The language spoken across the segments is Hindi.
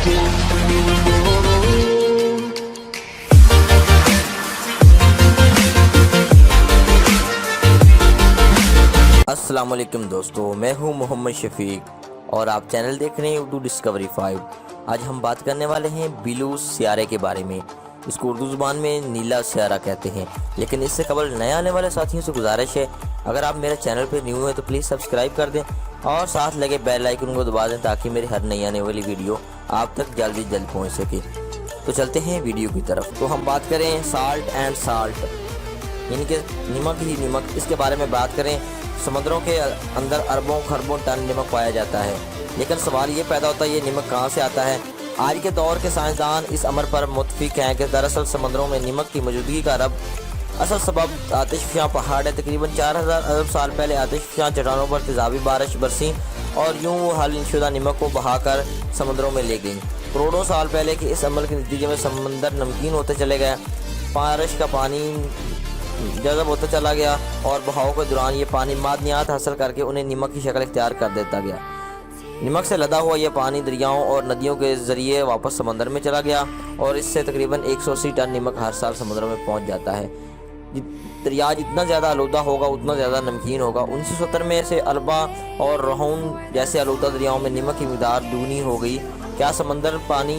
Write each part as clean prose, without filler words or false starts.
अस्सलाम वालेकुम दोस्तों, मैं हूं मोहम्मद शफीक और आप चैनल देख रहे हैं उर्दू डिस्कवरी 5। आज हम बात करने वाले हैं बिलू सियारे के बारे में। इसको उर्दू ज़ुबान में नीला सियारा कहते हैं। लेकिन इससे कबल नए आने वाले साथियों से गुजारिश है, अगर आप मेरे चैनल पर न्यू हैं तो प्लीज़ सब्सक्राइब कर दें और साथ लगे बेल आइकन को दबा दें ताकि मेरी हर नई आने वाली वीडियो आप तक जल्द पहुँच सके। तो चलते हैं वीडियो की तरफ। तो हम बात करें साल्ट एंड साल्ट, यानी कि नमक ही नमक। इसके बारे में बात करें, समुद्रों के अंदर अरबों खरबों टन नमक पाया जाता है। लेकिन सवाल ये पैदा होता है, ये नमक कहाँ से आता है। आज के दौर के साइंसदान इस अमर पर मुत्तफिक हैं कि दरअसल समुद्रों में नमक की मौजूदगी का असल सबब आतिशफ़शां पहाड़ है। तकरीबन 4000 अरब साल पहले आतिशफ़शां चट्टानों पर तेज़ाबी बारिश बरसी और यूँ वो हलशुदा नमक को बहाकर समुद्रों में ले गई। करोड़ों साल पहले के इस अमल के नतीजे में समंदर नमकीन होते चले गए। बारिश का पानी जज़ब होता चला गया और बहाव के दौरान ये पानी मादनियात हासिल करके उन्हें नमक की शक्ल इख्तियार कर देता गया। नमक से लदा हुआ यह पानी दरियाओं और नदियों के ज़रिए वापस समंदर में चला गया और इससे तकरीबन 180 टन नमक हर साल समुद्र में पहुंच जाता है। दरिया जितना ज़्यादा आलूदा होगा उतना ज़्यादा नमकीन होगा। 1970 में से अल्बा और रोहन जैसे आलूदा दरियाओं में नमक की मिक़दार दुगनी हो गई। क्या समंदर पानी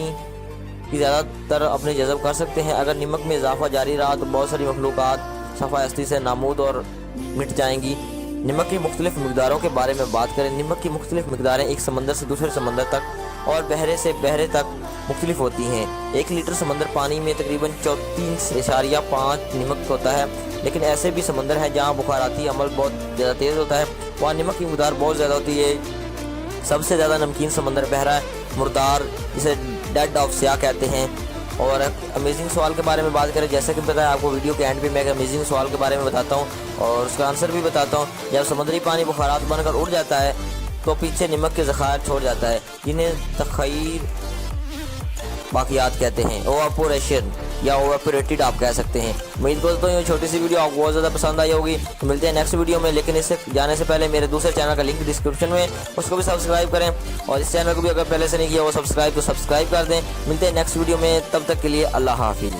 की ज़्यादातर अपने जज़ब कर सकते हैं? अगर नमक में इजाफा जारी रहा तो बहुत सारी मखलूक़ात सफ़ा हस्ती से नामूद और मिट जाएंगी। नमक की मुख्तलिफ मिक़दारों के बारे में बात करें। नमक की मुख्तलिफ मिक़दारें एक समंदर से दूसरे समंदर तक और बहरे से बहरे तक मुख्तलिफ होती हैं। 1 लीटर समंदर पानी में तकरीबन 34.5 नमक होता है। लेकिन ऐसे भी समंदर हैं जहाँ बुखाराती अमल बहुत ज़्यादा तेज़ होता है, वहाँ नमक की मिक़दार बहुत ज़्यादा होती है। सबसे ज़्यादा नमकीन समंदर बहरा मुर्दार, जिसे डेड ऑफ सिया कहते हैं। और अमेजिंग सवाल के बारे में बात करें, जैसे कि बताया आपको वीडियो के एंड पे मैं एक अमेजिंग सवाल के बारे में बताता हूँ और उसका आंसर भी बताता हूँ। जब समुद्री पानी बुखारात बनकर उड़ जाता है तो पीछे नमक के ज़खायर छोड़ जाता है, जिन्हें तख़य्युर बाक़ियात कहते हैं। ओवापोरेशन या ओवापोरेटेड आप कह सकते हैं। उम्मीद करता हूँ ये छोटी सी वीडियो आपको बहुत ज़्यादा पसंद आई होगी। तो मिलते हैं नेक्स्ट वीडियो में, लेकिन इससे जाने से पहले मेरे दूसरे चैनल का लिंक डिस्क्रिप्शन में, उसको भी सब्सक्राइब करें और इस चैनल को भी अगर पहले से नहीं किया वो सब्सक्राइब कर दें। मिलते हैं नेक्स्ट वीडियो में, तब तक के लिए अल्लाह हाफिज़।